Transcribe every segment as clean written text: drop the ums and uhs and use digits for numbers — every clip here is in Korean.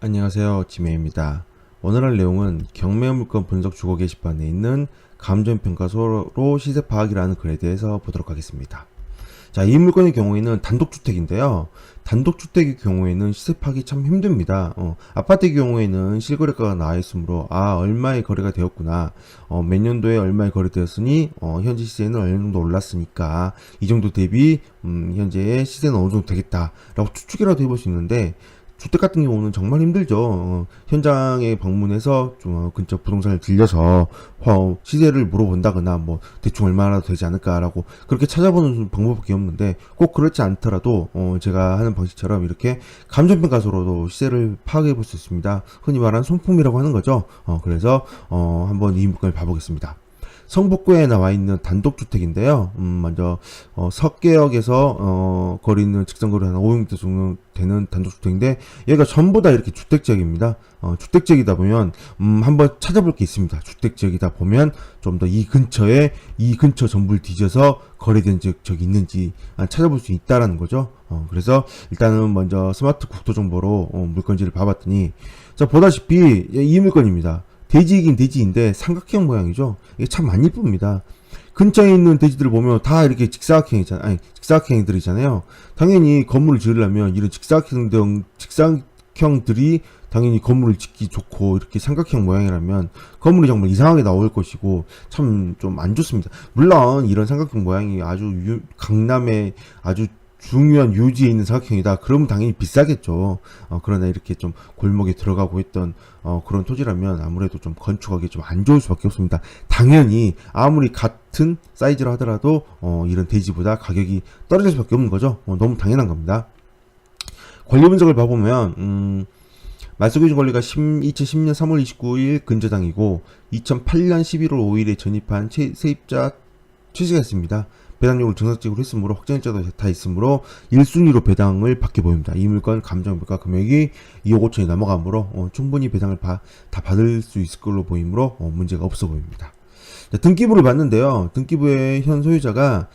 안녕하세요, 지메입니다. 오늘 할 내용은 경매물건 분석 주거 게시판에 있는 감정평가소로 시세 파악이라는 글에 대해서 보도록 하겠습니다. 자, 이 물건의 경우에는 단독주택인데요. 단독주택의 경우에는 시세 파악이 참 힘듭니다. 아파트의 경우에는 실거래가가 나와 있으므로 얼마의 거래가 되었구나. 몇 년도에 얼마의 거래되었으니 현재 시세는 어느 정도 올랐으니까 이 정도 대비 현재의 시세는 어느 정도 되겠다라고 추측이라도 해볼 수 있는데, 주택 같은 경우는 정말 힘들죠. 현장에 방문해서 좀 근처 부동산을 들려서 시세를 물어본다거나 뭐 대충 얼마라도 되지 않을까라고 그렇게 찾아보는 방법밖에 없는데, 꼭 그렇지 않더라도 제가 하는 방식처럼 이렇게 감정평가서로도 시세를 파악해 볼 수 있습니다. 흔히 말하는 손품이라고 하는 거죠. 그래서 한번 이 물건을 봐보겠습니다. 성북구에 나와 있는 단독주택인데요. 먼저 석계역에서 거리 있는 직선거리 한 500m 정도 되는 단독주택인데, 얘가 전부 다 이렇게 주택지역입니다. 주택지역이다 보면 한번 찾아볼 게 있습니다. 주택지역이다 보면 좀 더 이 근처 전부를 뒤져서 거래된 지역이 있는지 찾아볼 수 있다라는 거죠. 그래서 일단은 먼저 스마트 국토 정보로 물건지를 봐봤더니, 자, 보다시피 이 물건입니다. 돼지이긴 돼지인데 삼각형 모양이죠. 이게 참 많이 이쁩니다. 근처에 있는 돼지들을 보면 다 이렇게 직사각형들이잖아요. 당연히 건물을 지으려면 이런 직사각형들이 당연히 건물을 짓기 좋고, 이렇게 삼각형 모양이라면 건물이 정말 이상하게 나올 것이고 참 좀 안 좋습니다. 물론 이런 삼각형 모양이 아주 강남에 아주 중요한 요지에 있는 사각형이다. 그러면 당연히 비싸겠죠. 그러나 이렇게 좀 골목에 들어가고 있던 그런 토지라면 아무래도 좀 건축하기 좀 안 좋을 수밖에 없습니다. 당연히 아무리 같은 사이즈로 하더라도 이런 대지보다 가격이 떨어질 수밖에 없는 거죠. 너무 당연한 겁니다. 권리 분석을 봐보면 말소기준 권리가 2010년 3월 29일 근저당이고 2008년 11월 5일에 전입한 세입자 최씨가 있습니다. 배당률을 정상적으로 했으므로 확정일자도 다 있으므로 1순위로 배당을 받게 보입니다. 이 물건 감정평가 금액이 2억 5천이 넘어가므로 충분히 배당을 다 받을 수 있을 걸로 보이므로 문제가 없어 보입니다. 자, 등기부를 봤는데요. 등기부의 현 소유자가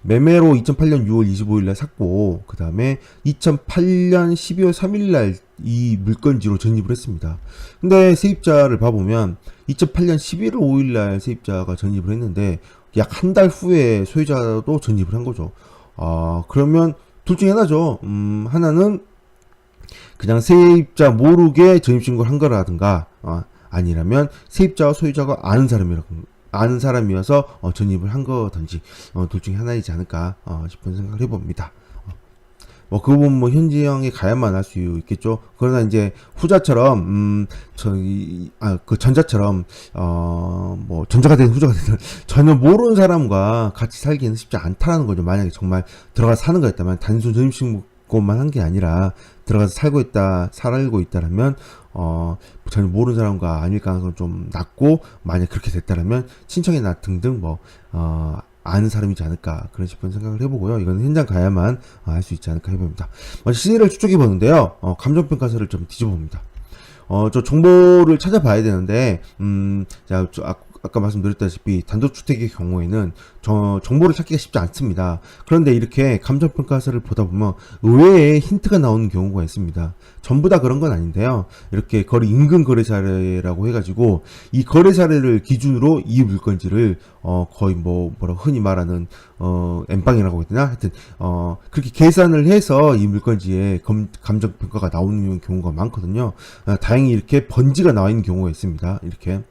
매매로 2008년 6월 25일날 샀고, 그 다음에 2008년 12월 3일날 이 물건지로 전입을 했습니다. 근데 세입자를 봐보면 2008년 11월 5일날 세입자가 전입을 했는데 약 한 달 후에 소유자도 전입을 한 거죠. 그러면 둘 중에 하나죠. 하나는 그냥 세입자 모르게 전입신고를 한 거라든가, 아니라면 세입자와 소유자가 아는 사람이어서 전입을 한 거든지, 둘 중에 하나이지 않을까 싶은 생각을 해봅니다. 그거 보면 뭐 현지형에 가야만 할 수 있겠죠. 그러나 이제 후자처럼, 그 전자처럼, 뭐, 전자가 되든 후자가 되든 전혀 모르는 사람과 같이 살기는 쉽지 않다라는 거죠. 만약에 정말 들어가서 사는 거였다면, 단순 전입신고만 한 게 아니라, 들어가서 살고 있다라면, 전혀 모르는 사람과 아닐 가능성은 좀 낮고, 만약 그렇게 됐다라면, 친척이나 등등 아는 사람이지 않을까 그런 싶은 생각을 해보고요. 이건 현장 가야만 알 수 있지 않을까 해봅니다. 먼저 시세를 추적해 보는데요. 감정평가서를 좀 뒤져봅니다. 저 정보를 찾아봐야 되는데, 자, 아까 말씀드렸다시피 단독주택의 경우에는 정보를 찾기가 쉽지 않습니다. 그런데 이렇게 감정평가서를 보다 보면 의외의 힌트가 나오는 경우가 있습니다. 전부 다 그런 건 아닌데요. 이렇게 거리 인근 거래 사례라고 해가지고 이 거래 사례를 기준으로 이 물건지를 거의 뭐라고 흔히 말하는 엠빵이라고 해야 되나? 하여튼 그렇게 계산을 해서 이 물건지에 감정평가가 나오는 경우가 많거든요. 다행히 이렇게 번지가 나와 있는 경우가 있습니다. 이렇게.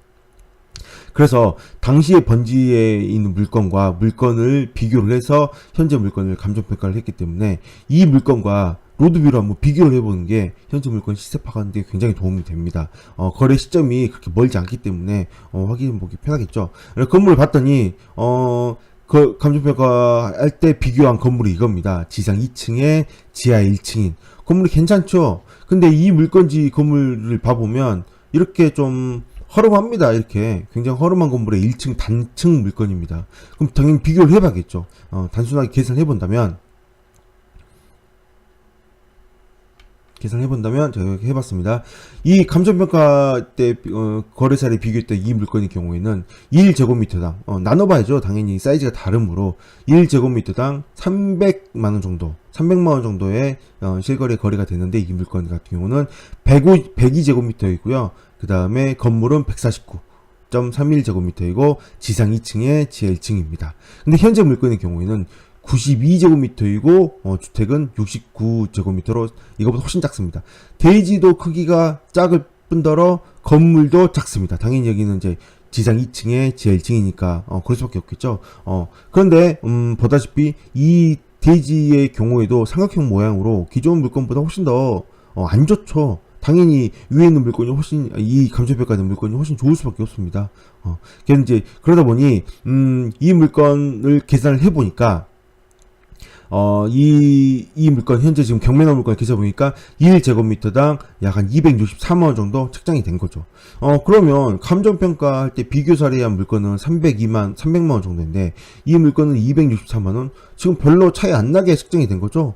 그래서 당시의 번지에 있는 물건과 물건을 비교를 해서 현재 물건을 감정평가를 했기 때문에 이 물건과 로드뷰로 한번 비교를 해보는 게 현재 물건 시세 파악하는 데 굉장히 도움이 됩니다. 거래 시점이 그렇게 멀지 않기 때문에 확인해보기 편하겠죠. 건물을 봤더니 그 감정평가 할 때 비교한 건물이 이겁니다. 지상 2층에 지하 1층인 건물이 괜찮죠. 근데 이 물건지 건물을 봐보면 이렇게 좀 허름합니다. 이렇게 굉장히 허름한 건물의 1층 단층 물건입니다. 그럼 당연히 비교를 해봐야겠죠. 단순하게 계산을 해본다면 계산해 본다면 제가 이렇게 해봤습니다. 이 감정평가 때 거래사를 비교했던 이 물건의 경우에는 1제곱미터당 나눠봐야죠. 당연히 사이즈가 다르므로 1제곱미터당 300만원 정도 300만원 정도의 실거래 거래가 되는데, 이 물건 같은 경우는 102제곱미터이고요. 그 다음에 건물은 149.31제곱미터이고 지상 2층에 지하 1층입니다. 근데 현재 물건의 경우에는 92제곱미터이고 주택은 69제곱미터로 이거보다 훨씬 작습니다. 대지도 크기가 작을 뿐더러 건물도 작습니다. 당연히 여기는 이제 지상 2층에 지하 1층이니까 그럴 수밖에 없겠죠. 그런데 보다시피 이 대지의 경우에도 삼각형 모양으로 기존 물건보다 훨씬 더 안 좋죠. 당연히 위에 있는 물건이 훨씬, 이 감정평가된 물건이 훨씬 좋을 수밖에 없습니다. 그래서 이제 그러다 보니 이 물건을 계산을 해보니까 이 물건, 현재 지금 경매 나온 물건 계산해보니까 1제곱미터당 약 한 263만원 정도 책정이 된 거죠. 그러면 감정평가 할 때 비교 사례한 물건은 300만원 정도인데, 이 물건은 263만원? 지금 별로 차이 안 나게 책정이 된 거죠.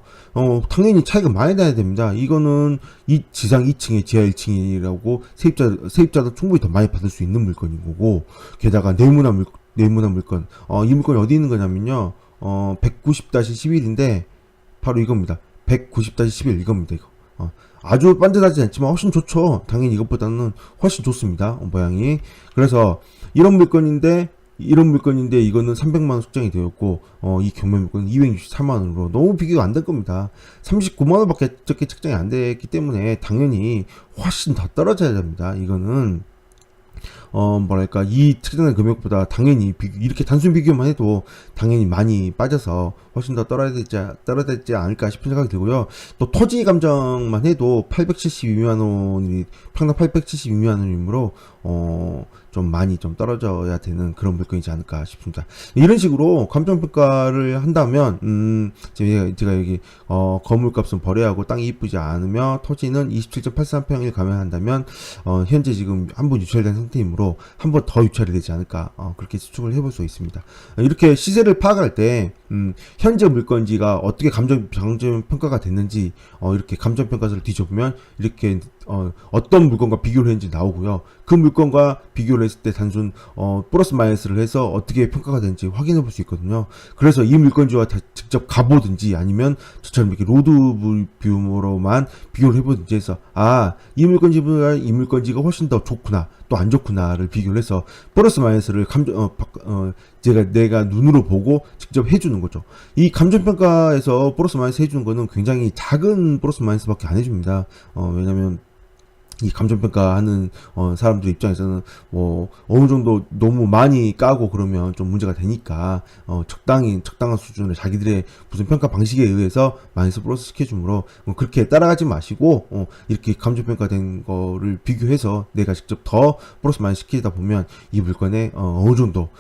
당연히 차이가 많이 나야 됩니다. 이거는 이 지상 2층에 지하 1층이라고 세입자도 충분히 더 많이 받을 수 있는 물건인 거고, 게다가 네모난 물건. 이 물건이 어디 있는 거냐면요. 190-11인데 바로 이겁니다. 190-11 이겁니다. 이거. 아주 반듯하지 않지만 훨씬 좋죠. 당연히 이것보다는 훨씬 좋습니다. 모양이. 그래서 이런 물건인데 이거는 300만원 책정이 되었고, 이 경매 물건은 263만원으로 너무 비교가 안 될 겁니다. 39만원밖에 적게 책정이 안 됐기 때문에 당연히 훨씬 더 떨어져야 됩니다. 이거는 뭐랄까, 이 책정된 금액보다 당연히 이렇게 단순 비교만 해도 당연히 많이 빠져서 훨씬 더 떨어지지 않을까 싶은 생각이 들고요. 또 토지 감정만 해도 872만원이, 평당 872만원이므로, 좀 많이 좀 떨어져야 되는 그런 물건이지 않을까 싶습니다. 이런 식으로 감정평가를 한다면, 제가 여기, 건물값은 벌해하고 땅이 이쁘지 않으며 토지는 27.83평을 감안한다면, 현재 지금 한 번 유찰된 상태이므로 한 번 더 유찰이 되지 않을까, 그렇게 추측을 해볼 수 있습니다. 이렇게 시세를 파악할 때, 현재 물건지가 어떻게 감정평가가 됐는지, 이렇게 감정평가서를 뒤져보면, 이렇게, 어떤 물건과 비교를 했는지 나오고요. 그 물건과 비교를 했을 때 단순 플러스 마이너스를 해서 어떻게 평가가 되는지 확인해 볼 수 있거든요. 그래서 이 물건지와 직접 가보든지, 아니면 저처럼 이렇게 로드 뷰로만 비교를 해보든지 해서, 이 물건지보다 이 물건지가 훨씬 더 좋구나, 또 안 좋구나를 비교를 해서 플러스 마이너스를 내가 눈으로 보고 직접 해주는 거죠. 이 감정평가에서 플러스 마이너스 해주는 거는 굉장히 작은 플러스 마이너스밖에 안 해줍니다. 왜냐면 이 감정평가하는 사람들 입장에서는 어느 정도 너무 많이 까고 그러면 좀 문제가 되니까 적당한 수준의 자기들의 무슨 평가 방식에 의해서 마이너스 플러스 시켜주므로 그렇게 따라가지 마시고 이렇게 감정평가된 거를 비교해서 내가 직접 더 플러스 마이너스 시키다 보면 이 물건에 어느 정도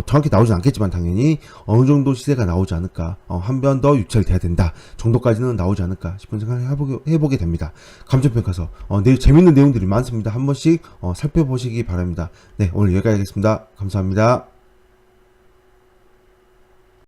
정확히 나오진 않겠지만 당연히 어느 정도 시세가 나오지 않을까, 한 번 더 유찰돼야 된다 정도까지는 나오지 않을까 싶은 생각을 해보게 됩니다. 감정평가서 내일 재밌는 내용들이 많습니다. 한 번씩 살펴보시기 바랍니다. 네, 오늘 여기까지 하겠습니다. 감사합니다.